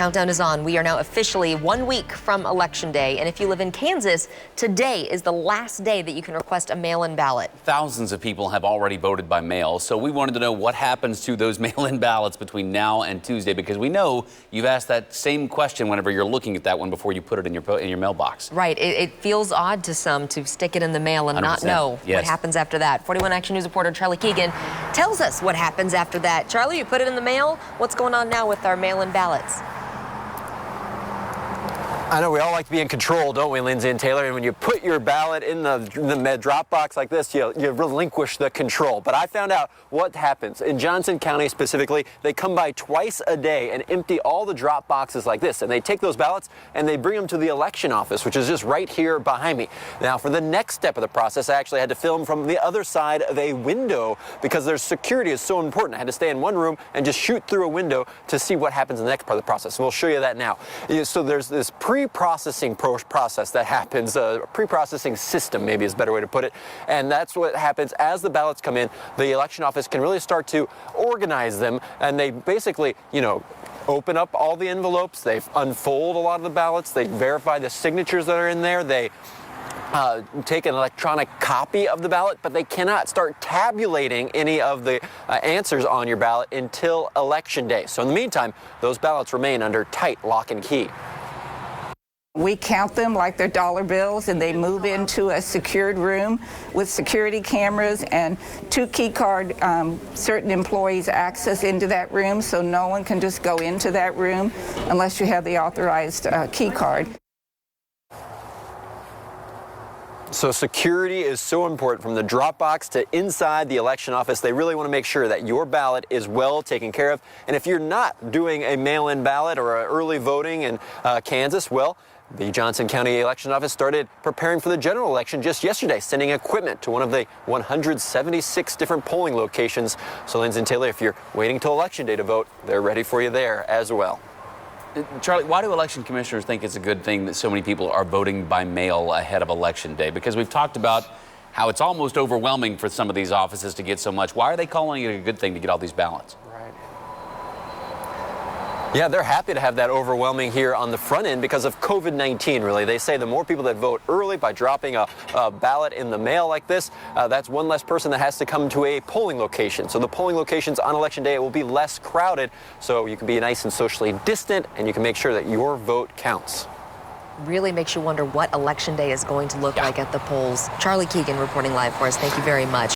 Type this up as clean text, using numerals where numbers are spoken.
countdown is on. We are now officially 1 week from Election Day. And if you live in Kansas, today is the last day that you can request a mail-in ballot. Thousands of people have already voted by mail. So we wanted to know what happens to those mail-in ballots between now and Tuesday, because we know you've asked that same question whenever you're looking at that one before you put it in your mailbox. Right. It feels odd to some to stick it in the mail and 100%. not know Yes. what happens after that. 41 Action News reporter Charlie Keegan tells us what happens after that. Charlie, you put it in the mail. What's going on now with our mail-in ballots? I know we all like to be in control, don't we, Lindsay and Taylor? And when you put your ballot in the drop box like this, you relinquish the control. But I found out what happens. In Johnson County specifically, they come by twice a day and empty all the drop boxes like this. And they take those ballots and they bring them to the election office, which is just right here behind me. Now, for the next step of the process, I actually had to film from the other side of a window because their security is so important. I had to stay in one room and just shoot through a window to see what happens in the next part of the process. And we'll show you that now. So there's this pre-processing process that happens, a pre-processing system maybe is a better way to put it, and that's what happens as the ballots come in. The election office can really start to organize them, and they basically, open up all the envelopes, they unfold a lot of the ballots, they verify the signatures that are in there, they take an electronic copy of the ballot, but they cannot start tabulating any of the answers on your ballot until Election Day. So in the meantime, those ballots remain under tight lock and key. We count them like they're dollar bills, and they move into a secured room with security cameras and 2 key card certain employees access into that room, so no one can just go into that room unless you have the authorized key card. So security is so important from the drop box to inside the election office. They really want to make sure that your ballot is well taken care of. And if you're not doing a mail-in ballot or early voting in Kansas, well, the Johnson County Election Office started preparing for the general election just yesterday, sending equipment to one of the 176 different polling locations. So Lindsay and Taylor, if you're waiting till Election Day to vote, they're ready for you there as well. Charlie, why do election commissioners think it's a good thing that so many people are voting by mail ahead of Election Day? Because we've talked about how it's almost overwhelming for some of these offices to get so much. Why are they calling it a good thing to get all these ballots? Yeah, they're happy to have that overwhelming here on the front end because of COVID-19, really. They say the more people that vote early by dropping a ballot in the mail like this, that's one less person that has to come to a polling location. So the polling locations on Election Day will be less crowded, so you can be nice and socially distant, and you can make sure that your vote counts. Really makes you wonder what Election Day is going to look like at the polls. Charlie Keegan reporting live for us. Thank you very much.